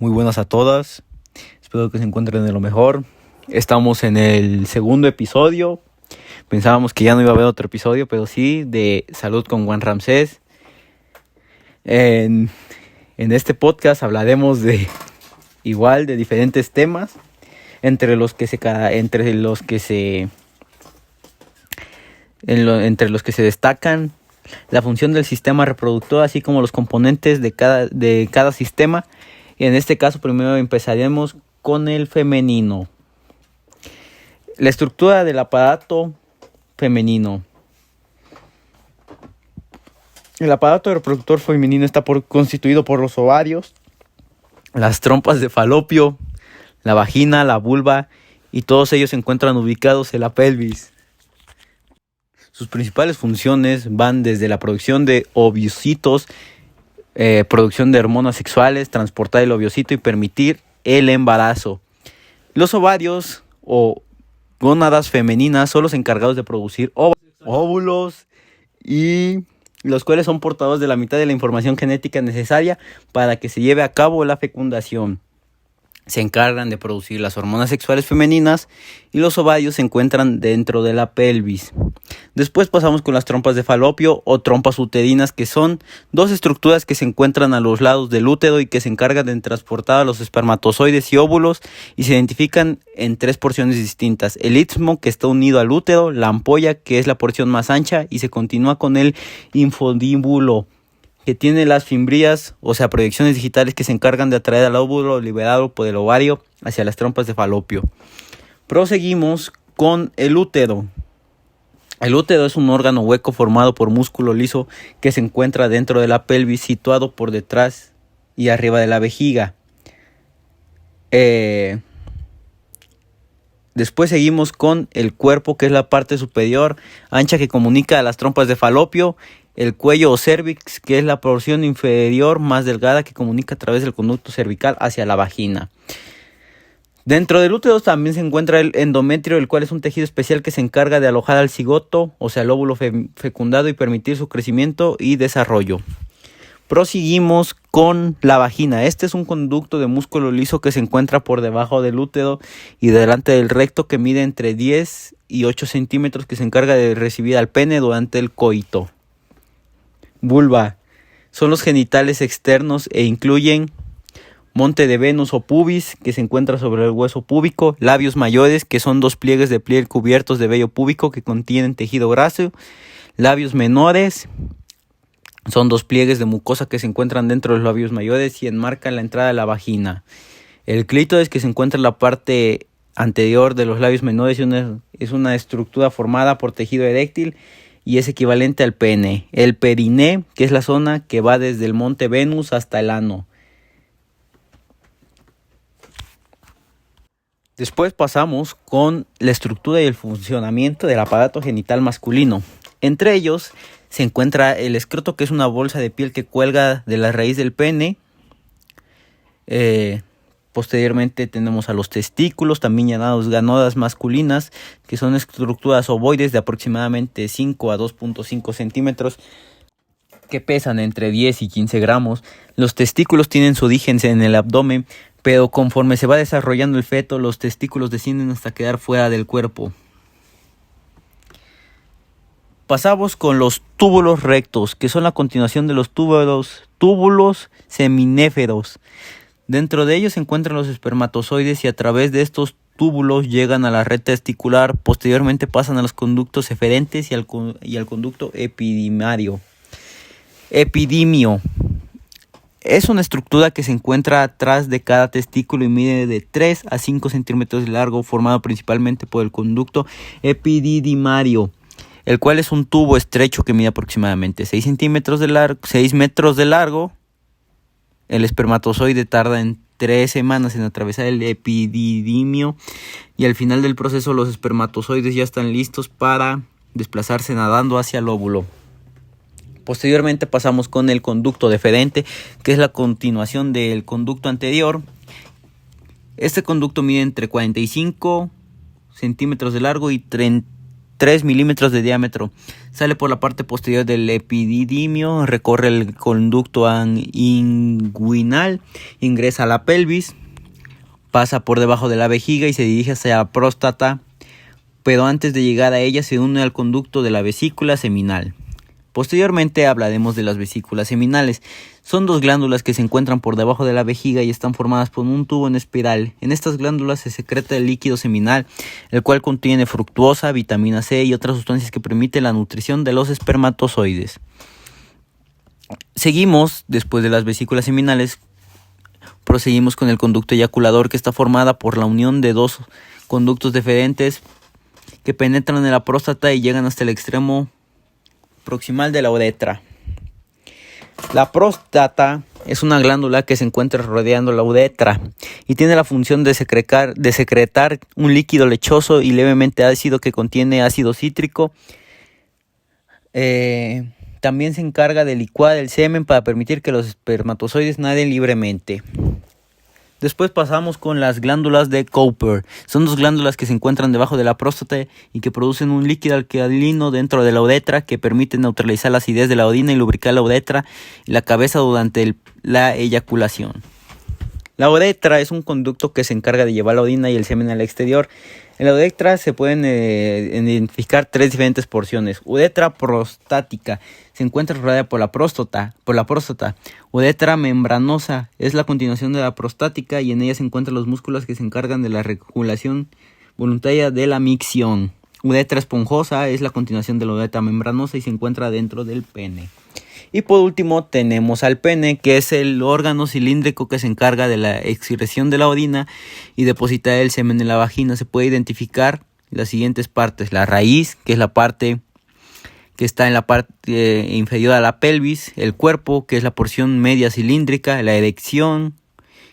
Muy buenas a todas. Espero que se encuentren de lo mejor. Estamos en el segundo episodio. Pensábamos que ya no iba a haber otro episodio, pero sí, de Salud con Juan Ramsés. En este podcast hablaremos de diferentes temas, entre los que se destacan la función del sistema reproductor, así como los componentes de cada sistema. Y en este caso primero empezaremos con el femenino. La estructura del aparato femenino. El aparato reproductor femenino está constituido por los ovarios, las trompas de falopio, la vagina, la vulva, y todos ellos se encuentran ubicados en la pelvis. Sus principales funciones van desde la producción de ovocitos, producción de hormonas sexuales, transportar el ovocito y permitir el embarazo. Los ovarios o gónadas femeninas son los encargados de producir óvulos, y los cuales son portadores de la mitad de la información genética necesaria para que se lleve a cabo la fecundación. Se encargan de producir las hormonas sexuales femeninas y los ovarios se encuentran dentro de la pelvis. Después pasamos con las trompas de falopio o trompas uterinas, que son dos estructuras que se encuentran a los lados del útero y que se encargan de transportar a los espermatozoides y óvulos, y se identifican en tres porciones distintas: el istmo, que está unido al útero; la ampolla, que es la porción más ancha, y se continúa con el infundíbulo, que tiene las fimbrias, o sea, proyecciones digitales que se encargan de atraer al óvulo liberado por el ovario hacia las trompas de falopio. Proseguimos con el útero. El útero es un órgano hueco formado por músculo liso que se encuentra dentro de la pelvis, situado por detrás y arriba de la vejiga. Después seguimos con el cuerpo, que es la parte superior ancha que comunica a las trompas de falopio; el cuello o cervix, que es la porción inferior más delgada que comunica a través del conducto cervical hacia la vagina. Dentro del útero también se encuentra el endometrio, el cual es un tejido especial que se encarga de alojar al cigoto, o sea, el óvulo fecundado, y permitir su crecimiento y desarrollo. Proseguimos con la vagina. Este es un conducto de músculo liso que se encuentra por debajo del útero y delante del recto, que mide entre 10 y 8 centímetros, que se encarga de recibir al pene durante el coito. Vulva. Son los genitales externos e incluyen monte de Venus o pubis, que se encuentra sobre el hueso púbico; labios mayores, que son dos pliegues de piel cubiertos de vello púbico que contienen tejido graso; labios menores, son dos pliegues de mucosa que se encuentran dentro de los labios mayores y enmarcan la entrada de la vagina. El clítoris, que se encuentra en la parte anterior de los labios menores, es una estructura formada por tejido eréctil y es equivalente al pene. El periné, que es la zona que va desde el monte Venus hasta el ano. Después pasamos con la estructura y el funcionamiento del aparato genital masculino. Entre ellos se encuentra el escroto, que es una bolsa de piel que cuelga de la raíz del pene. Posteriormente tenemos a los testículos, también llamados gonadas masculinas, que son estructuras ovoides de aproximadamente 5 a 2.5 centímetros, que pesan entre 10 y 15 gramos. Los testículos tienen su origen en el abdomen, pero conforme se va desarrollando el feto, los testículos descienden hasta quedar fuera del cuerpo. Pasamos con los túbulos rectos, que son la continuación de los túbulos seminéferos. Dentro de ellos se encuentran los espermatozoides, y a través de estos túbulos llegan a la red testicular. Posteriormente pasan a los conductos eferentes y al conducto epidimio. Es una estructura que se encuentra atrás de cada testículo y mide de 3 a 5 centímetros de largo, formado principalmente por el conducto epididimario, el cual es un tubo estrecho que mide aproximadamente 6 metros de largo. El espermatozoide tarda en 3 semanas en atravesar el epididimio, y al final del proceso los espermatozoides ya están listos para desplazarse nadando hacia el óvulo. Posteriormente pasamos con el conducto deferente, que es la continuación del conducto anterior. Este conducto mide entre 45 centímetros de largo y 3 milímetros de diámetro. Sale por la parte posterior del epididimio, recorre el conducto inguinal, ingresa a la pelvis, pasa por debajo de la vejiga y se dirige hacia la próstata, pero antes de llegar a ella se une al conducto de la vesícula seminal. Posteriormente hablaremos de las vesículas seminales. Son 2 glándulas que se encuentran por debajo de la vejiga y están formadas por un tubo en espiral. En estas glándulas se secreta el líquido seminal, el cual contiene fructuosa, vitamina C y otras sustancias que permiten la nutrición de los espermatozoides. Seguimos, después de las vesículas seminales, proseguimos con el conducto eyaculador, que está formada por la unión de 2 conductos deferentes que penetran en la próstata y llegan hasta el extremo proximal de la uretra. La próstata es una glándula que se encuentra rodeando la uretra y tiene la función de secretar un líquido lechoso y levemente ácido que contiene ácido cítrico. También se encarga de licuar el semen para permitir que los espermatozoides naden libremente. Después pasamos con las glándulas de Cooper. Son 2 glándulas que se encuentran debajo de la próstata y que producen un líquido alcalino dentro de la uretra que permite neutralizar la acidez de la orina y lubricar la uretra y la cabeza durante la eyaculación. La uretra es un conducto que se encarga de llevar la orina y el semen al exterior. En la uretra se pueden identificar 3 diferentes porciones. Uretra prostática se encuentra rodeada por la próstata. Uretra membranosa es la continuación de la prostática y en ella se encuentran los músculos que se encargan de la regulación voluntaria de la micción. Uretra esponjosa es la continuación de la uretra membranosa y se encuentra dentro del pene. Y por último tenemos al pene, que es el órgano cilíndrico que se encarga de la excreción de la orina y depositar el semen en la vagina. Se puede identificar las siguientes partes: la raíz, que es la parte que está en la parte inferior a la pelvis; el cuerpo, que es la porción media cilíndrica; la erección,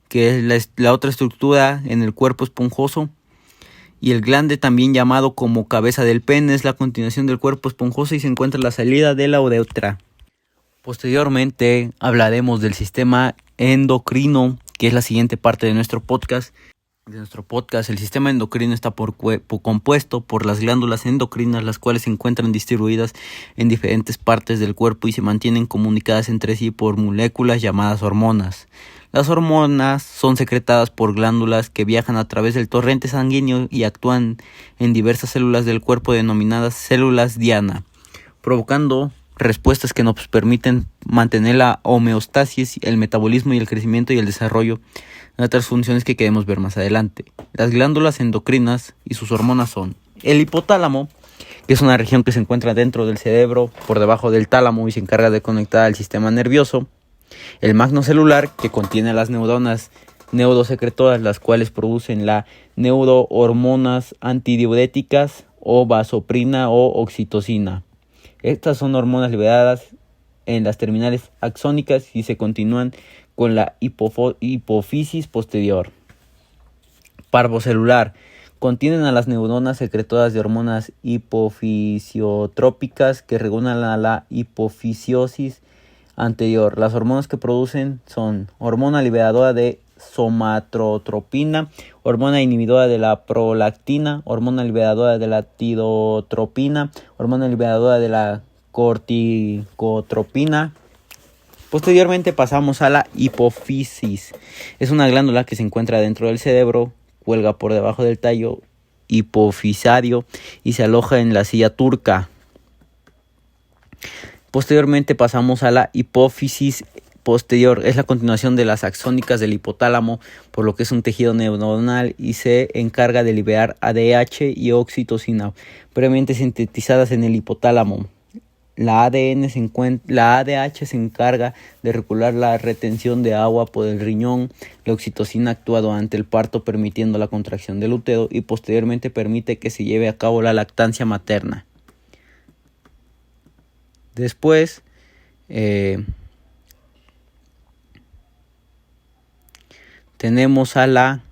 que es la otra estructura en el cuerpo esponjoso; y el glande, también llamado como cabeza del pene, es la continuación del cuerpo esponjoso y se encuentra en la salida de la uretra. Posteriormente hablaremos del sistema endocrino, que es la siguiente parte de nuestro podcast. El sistema endocrino está compuesto por las glándulas endocrinas, las cuales se encuentran distribuidas en diferentes partes del cuerpo y se mantienen comunicadas entre sí por moléculas llamadas hormonas. Las hormonas son secretadas por glándulas que viajan a través del torrente sanguíneo y actúan en diversas células del cuerpo denominadas células diana, provocando respuestas que nos permiten mantener la homeostasis, el metabolismo y el crecimiento y el desarrollo de otras funciones que queremos ver más adelante. Las glándulas endocrinas y sus hormonas son el hipotálamo, que es una región que se encuentra dentro del cerebro, por debajo del tálamo y se encarga de conectar al sistema nervioso; el magnocelular, que contiene las neuronas neurosecretoras, las cuales producen las neurohormonas antidiuréticas o vasoprina o oxitocina. Estas son hormonas liberadas en las terminales axónicas y se continúan con la hipófisis posterior. Parvocelular. Contienen a las neuronas secretoras de hormonas hipofisiotrópicas que regulan la hipofisiosis anterior. Las hormonas que producen son hormona liberadora de somatotropina, hormona inhibidora de la prolactina, hormona liberadora de la tirotropina, hormona liberadora de la corticotropina. Posteriormente pasamos a la hipófisis. Es una glándula que se encuentra dentro del cerebro, cuelga por debajo del tallo hipofisario y se aloja en la silla turca. Posteriormente pasamos a la hipófisis posterior. Es la continuación de las axónicas del hipotálamo, por lo que es un tejido neuronal y se encarga de liberar ADH y oxitocina, previamente sintetizadas en el hipotálamo. La ADH se encarga de regular la retención de agua por el riñón. La oxitocina actúa durante el parto, permitiendo la contracción del útero y posteriormente permite que se lleve a cabo la lactancia materna. Después tenemos al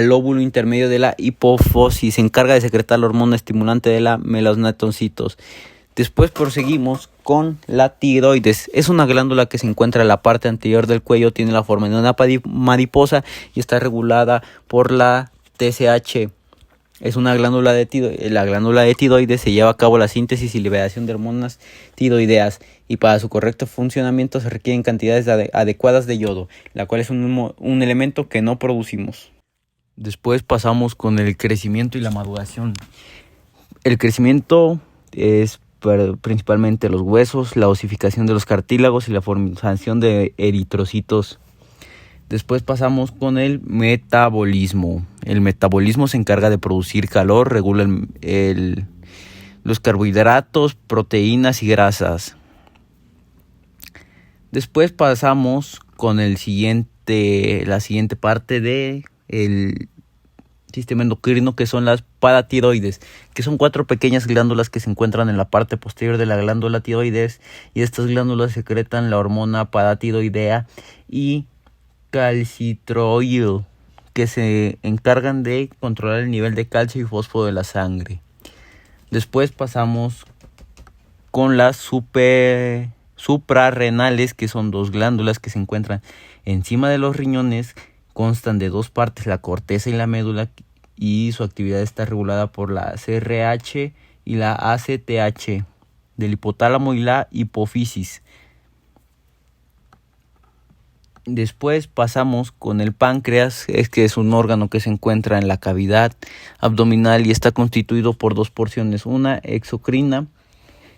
lóbulo intermedio de la hipófisis. Se encarga de secretar la hormona estimulante de la melanocytos. Después proseguimos con la tiroides. Es una glándula que se encuentra en la parte anterior del cuello. Tiene la forma de una mariposa y está regulada por la TSH. es una glándula de la glándula de tiroides se lleva a cabo la síntesis y liberación de hormonas tiroideas, y para su correcto funcionamiento se requieren cantidades adecuadas de yodo, la cual es un elemento que no producimos. Después pasamos con el crecimiento y la maduración. El crecimiento es principalmente los huesos, la osificación de los cartílagos y la formación de eritrocitos. Después pasamos con el metabolismo. El metabolismo se encarga de producir calor, regula los carbohidratos, proteínas y grasas. Después pasamos con la siguiente parte del sistema endocrino, que son las paratiroides, que son 4 pequeñas glándulas que se encuentran en la parte posterior de la glándula tiroides, y estas glándulas secretan la hormona paratiroidea y calcitroil, que se encargan de controlar el nivel de calcio y fósforo de la sangre. Después pasamos con las suprarrenales, que son 2 glándulas que se encuentran encima de los riñones. Constan de 2 partes, la corteza y la médula, y su actividad está regulada por la CRH y la ACTH del hipotálamo y la hipófisis. Después pasamos con el páncreas, que es un órgano que se encuentra en la cavidad abdominal y está constituido por 2 porciones, una exocrina,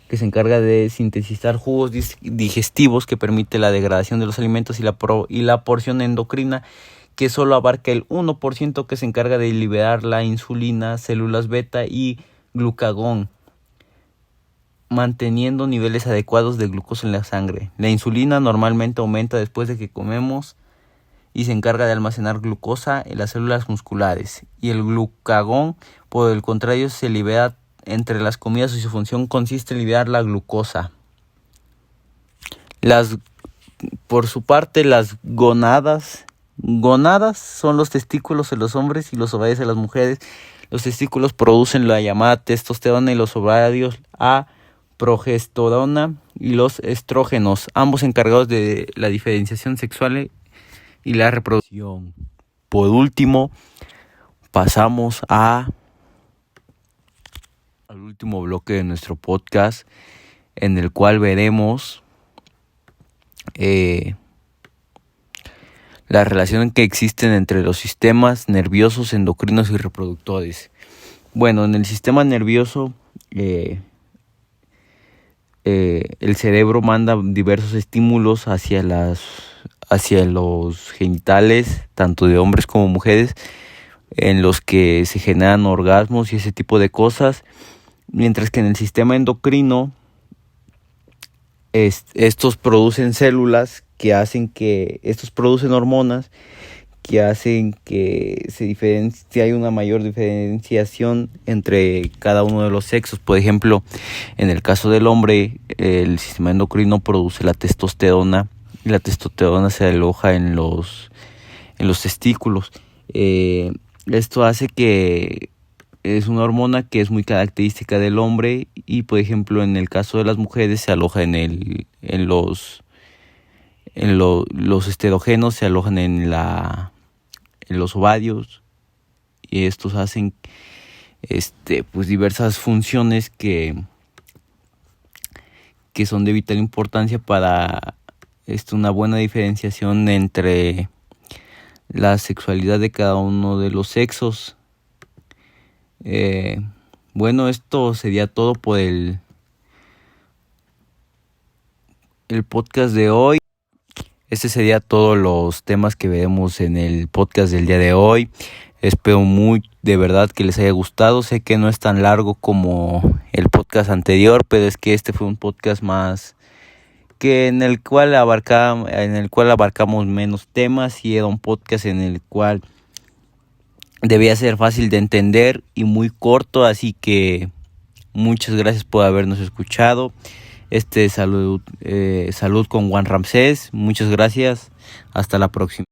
que se encarga de sintetizar jugos digestivos que permite la degradación de los alimentos, y la porción endocrina, que solo abarca el 1%, que se encarga de liberar la insulina, células beta y glucagón, manteniendo niveles adecuados de glucosa en la sangre. La insulina normalmente aumenta después de que comemos y se encarga de almacenar glucosa en las células musculares, y el glucagón, por el contrario, se libera entre las comidas y su función consiste en liberar la glucosa. Por su parte, las gonadas son los testículos en los hombres y los ovarios en las mujeres. Los testículos producen la llamada testosterona y los ovarios a progesterona y los estrógenos, ambos encargados de la diferenciación sexual y la reproducción. Por último, pasamos al último bloque de nuestro podcast, en el cual veremos la relación que existen entre los sistemas nerviosos, endocrinos y reproductores. Bueno, en el sistema nervioso, el cerebro manda diversos estímulos hacia los genitales, tanto de hombres como mujeres, en los que se generan orgasmos y ese tipo de cosas, mientras que en el sistema endocrino estos producen células que hacen que estos producen hormonas que hacen que hay una mayor diferenciación entre cada uno de los sexos. Por ejemplo, en el caso del hombre, el sistema endocrino produce la testosterona, y la testosterona se aloja en los testículos. Esto hace que es una hormona que es muy característica del hombre, y por ejemplo en el caso de las mujeres se aloja en los esterógenos, se alojan en los ovarios, y estos hacen pues diversas funciones que son de vital importancia para una buena diferenciación entre la sexualidad de cada uno de los sexos. Bueno, esto sería todo por el podcast de hoy. Este sería todos los temas que veremos en el podcast del día de hoy. Espero de verdad que les haya gustado. Sé que no es tan largo como el podcast anterior, pero es que este fue un podcast más en el cual abarcamos menos temas, y era un podcast en el cual debía ser fácil de entender y muy corto, así que muchas gracias por habernos escuchado. Salud con Juan Ramsés. Muchas gracias. Hasta la próxima.